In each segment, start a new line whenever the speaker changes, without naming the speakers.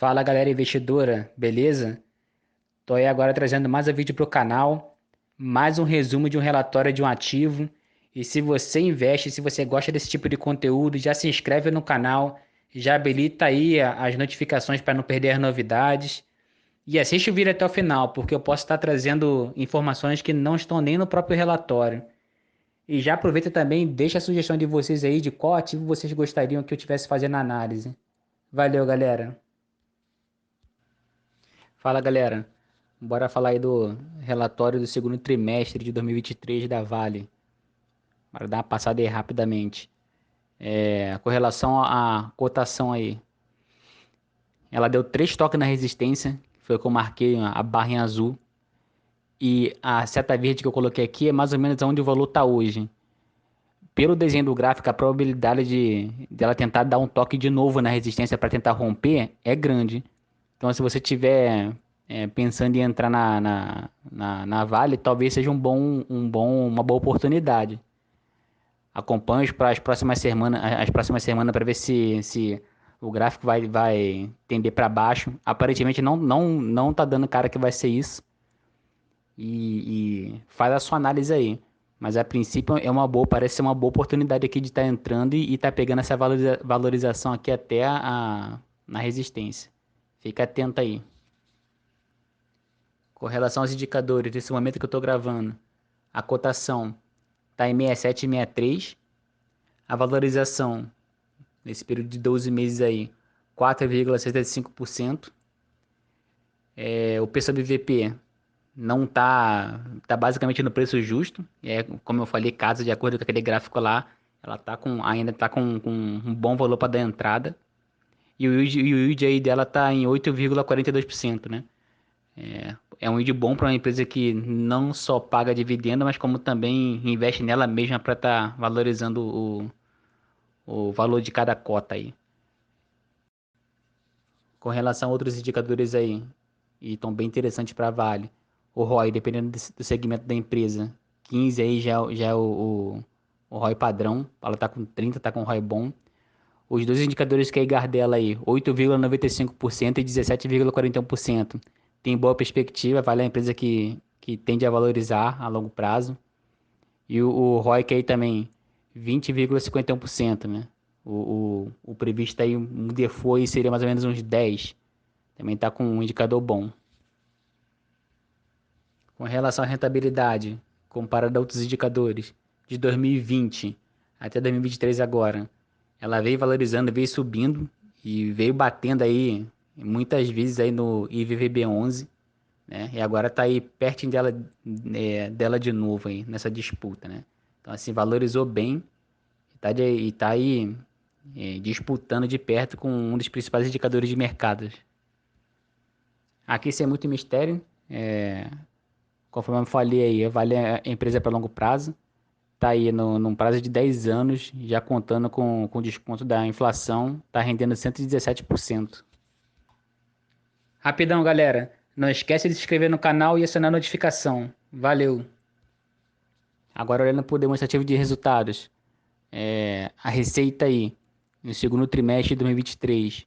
Fala galera investidora, beleza? Tô aí agora trazendo mais um vídeo pro canal, mais um resumo de um relatório de um ativo. E se você investe, se você gosta desse tipo de conteúdo, já se inscreve no canal, já habilita aí as notificações para não perder as novidades. E assiste o vídeo até o final, porque eu posso estar trazendo informações que não estão nem no próprio relatório. E já aproveita também, deixa a sugestão de vocês aí de qual ativo vocês gostariam que eu tivesse fazendo análise. Valeu, galera! Fala galera, bora falar aí do relatório do segundo trimestre de 2023 da Vale. Bora dar uma passada aí rapidamente. Com relação à cotação aí, ela deu 3 toques na resistência, foi o que eu marquei a barra em azul. E a seta verde que eu coloquei aqui é mais ou menos onde o valor está hoje. Pelo desenho do gráfico, a probabilidade de ela tentar dar um toque de novo na resistência para tentar romper é grande. Então, se você tiver pensando em entrar na Vale, talvez seja uma boa oportunidade. Acompanhe as próximas semanas para ver se o gráfico vai tender para baixo. Aparentemente não tá dando cara que vai ser isso. E faz a sua análise aí. Mas a princípio parece ser uma boa oportunidade aqui de estar entrando e estar pegando essa valorização aqui até na resistência. Fica atento aí. Com relação aos indicadores, nesse momento que eu estou gravando, a cotação está em 67 e 63. A valorização, nesse período de 12 meses aí, 4,75%. O preço BVP não tá basicamente no preço justo. Como eu falei, casa de acordo com aquele gráfico lá, ela ainda está com um bom valor para dar entrada. E o yield aí dela está em 8,42%, né? É um yield bom para uma empresa que não só paga dividendo, mas como também investe nela mesma para estar valorizando o valor de cada cota aí. Com relação a outros indicadores aí, e estão bem interessantes para a Vale. O ROI, dependendo do segmento da empresa, 15 aí já é o ROI padrão. Ela está com 30, está com um ROI bom. Os dois indicadores que é a Gardella aí, 8,95% e 17,41%. Tem boa perspectiva, vale a empresa que tende a valorizar a longo prazo. E o ROIC aí também, 20,51%, né? O previsto aí, um default aí seria mais ou menos uns 10. Também está com um indicador bom. Com relação à rentabilidade, comparado a outros indicadores, de 2020 até 2023 agora, ela veio valorizando, veio subindo e veio batendo aí muitas vezes aí no IVVB11, né? E agora está aí pertinho dela de novo aí nessa disputa, né? Então assim, valorizou bem e tá aí disputando de perto com um dos principais indicadores de mercado. Aqui isso é muito mistério, conforme eu falei aí, Vale a empresa para longo prazo, tá aí num prazo de 10 anos, já contando com desconto da inflação, tá rendendo 117%. Rapidão, galera. Não esquece de se inscrever no canal e acionar a notificação. Valeu! Agora olhando para o demonstrativo de resultados. A receita aí, no segundo trimestre de 2023,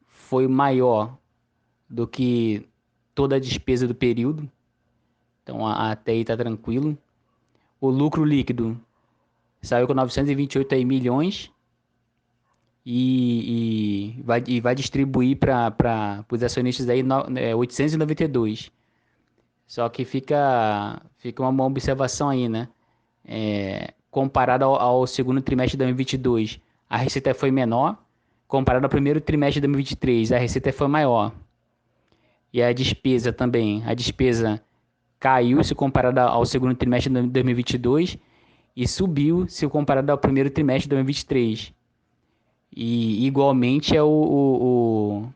foi maior do que toda a despesa do período. Então até aí tá tranquilo. O lucro líquido saiu com 928 aí milhões e vai distribuir para os acionistas aí 892. Só que fica uma observação aí, né? Comparado ao segundo trimestre de 2022, a receita foi menor. Comparado ao primeiro trimestre de 2023, a receita foi maior. E a despesa também. A despesa caiu se comparado ao segundo trimestre de 2022 e subiu se comparado ao primeiro trimestre de 2023. E igualmente é o,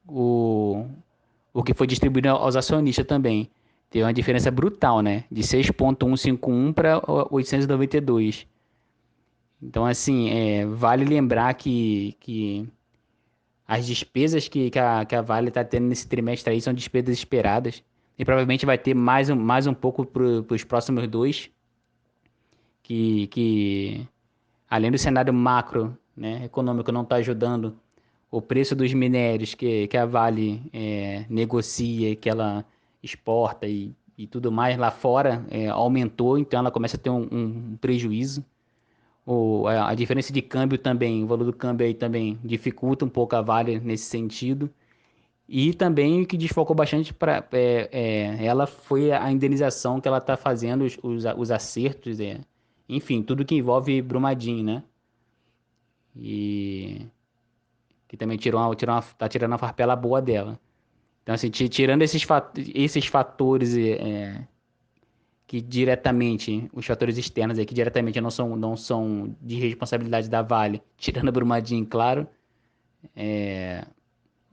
o que foi distribuído aos acionistas também. Teve uma diferença brutal, né? De 6,151 para 892. Então, assim, vale lembrar que as despesas que a Vale está tendo nesse trimestre aí são despesas esperadas. E provavelmente vai ter mais um pouco para os próximos dois. Que além do cenário macro, né, econômico não está ajudando, o preço dos minérios que a Vale negocia, que ela exporta e tudo mais lá fora aumentou, então ela começa a ter um prejuízo. A diferença de câmbio também, o valor do câmbio aí também dificulta um pouco a Vale nesse sentido. E também o que desfocou bastante para ela foi a indenização que ela está fazendo, os acertos, enfim, tudo que envolve Brumadinho, né? E que também tá tirando uma farpela boa dela. Então, assim, tirando esses fatores que diretamente, os fatores externos aí, que diretamente não são de responsabilidade da Vale, tirando a Brumadinho, claro,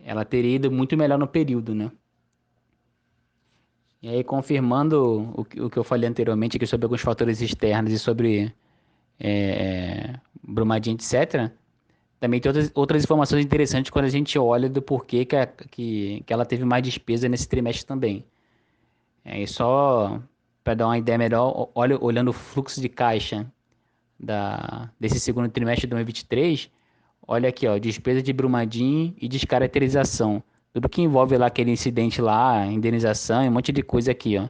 ela teria ido muito melhor no período, né? E aí, confirmando o que eu falei anteriormente aqui sobre alguns fatores externos e sobre Brumadinho, etc., também tem outras informações interessantes quando a gente olha do porquê que ela teve mais despesa nesse trimestre também. E só para dar uma ideia melhor, olhando o fluxo de caixa desse segundo trimestre de 2023, olha aqui, ó, despesa de Brumadinho e descaracterização. Tudo que envolve lá aquele incidente lá, indenização e um monte de coisa aqui, ó.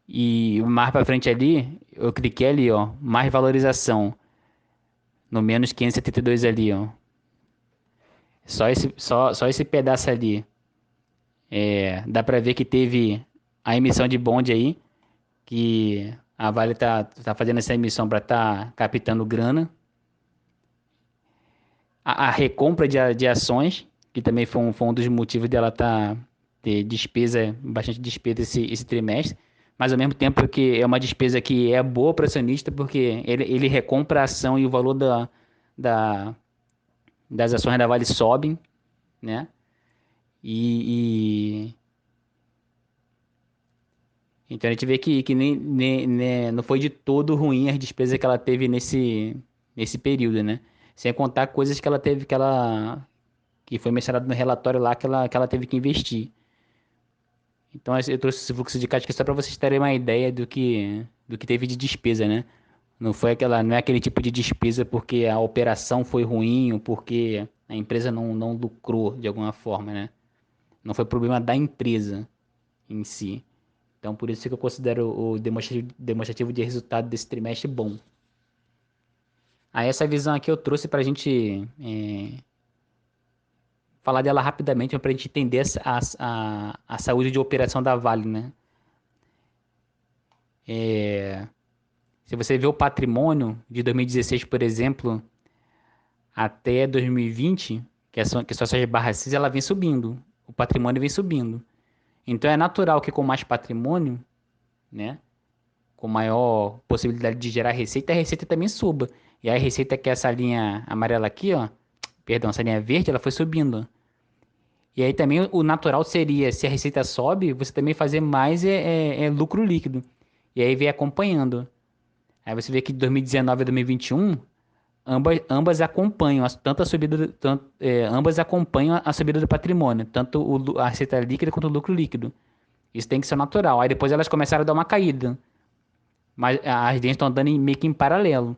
E mais para frente ali, eu cliquei ali, ó, mais valorização, no menos 572 ali, ó. Só esse pedaço ali. Dá para ver que teve a emissão de bonde aí, que a Vale tá fazendo essa emissão para estar captando grana. A recompra de ações, que também foi um dos motivos dela ter despesa, bastante despesa esse trimestre, mas ao mesmo tempo que é uma despesa que é boa para o acionista, porque ele recompra a ação e o valor da, das ações da Vale sobem, né? E então a gente vê que não foi de todo ruim as despesas que ela teve nesse período, né? Sem contar coisas que ela teve que foi mencionado no relatório lá que ela teve que investir. Então eu trouxe esse fluxo de caixa aqui só para vocês terem uma ideia do que teve de despesa, né? Não é aquele tipo de despesa porque a operação foi ruim ou porque a empresa não lucrou de alguma forma, né? Não foi problema da empresa em si. Então por isso que eu considero o demonstrativo de resultado desse trimestre bom. Aí essa visão aqui eu trouxe para a gente falar dela rapidamente, para a gente entender a saúde de operação da Vale, né? Se você vê o patrimônio de 2016, por exemplo, até 2020, que são essas barras cinza, ela vem subindo. O patrimônio vem subindo. Então é natural que com mais patrimônio, né, com maior possibilidade de gerar receita, a receita também suba. E aí a receita que é essa linha amarela aqui, ó, perdão, essa linha verde, ela foi subindo. E aí também o natural seria, se a receita sobe, você também fazer mais lucro líquido. E aí vem acompanhando. Aí você vê que de 2019 a 2021, ambas acompanham tanto a subida ambas acompanham a subida do patrimônio, tanto a receita líquida quanto o lucro líquido. Isso tem que ser natural. Aí depois elas começaram a dar uma caída, mas as linhas estão andando meio que em paralelo.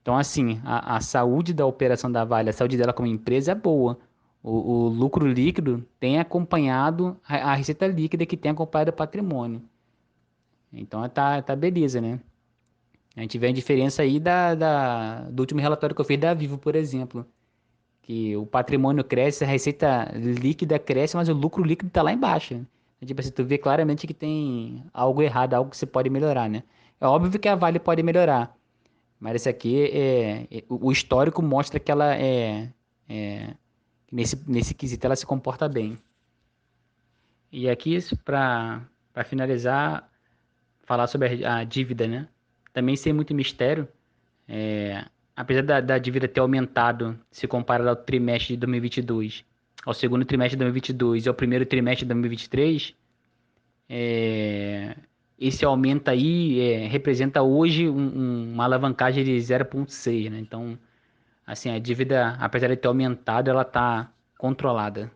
Então, assim, a saúde da operação da Vale, a saúde dela como empresa é boa. O lucro líquido tem acompanhado a receita líquida que tem acompanhado o patrimônio. Então, tá beleza, né? A gente vê a diferença aí do último relatório que eu fiz da Vivo, por exemplo. Que o patrimônio cresce, a receita líquida cresce, mas o lucro líquido está lá embaixo. Tipo assim, tu vê claramente que tem algo errado, algo que você pode melhorar, né? É óbvio que a Vale pode melhorar, mas esse aqui o histórico mostra que ela nesse quesito ela se comporta bem. E aqui, para finalizar, falar sobre a dívida, né? Também sem muito mistério, apesar da dívida ter aumentado se comparado ao trimestre de 2022, ao segundo trimestre de 2022 e ao primeiro trimestre de 2023, esse aumento aí representa hoje uma alavancagem de 0,6, né? Então, assim, a dívida, apesar de ter aumentado, ela está controlada.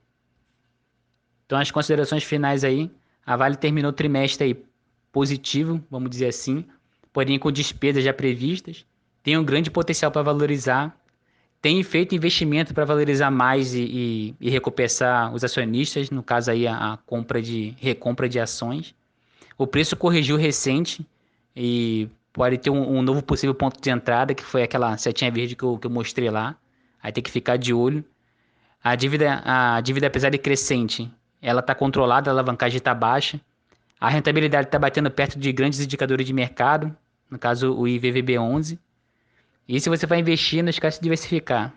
Então, as considerações finais aí, a Vale terminou o trimestre aí positivo, vamos dizer assim, porém com despesas já previstas, tem um grande potencial para valorizar, tem feito investimento para valorizar mais e recompensar os acionistas, no caso aí a compra de recompra de ações. O preço corrigiu recente e pode ter um novo possível ponto de entrada, que foi aquela setinha verde que eu mostrei lá. Aí tem que ficar de olho. A dívida, apesar de crescente, ela está controlada, a alavancagem está baixa. A rentabilidade está batendo perto de grandes indicadores de mercado, no caso o IVVB11. E se você vai investir, não esquece de diversificar.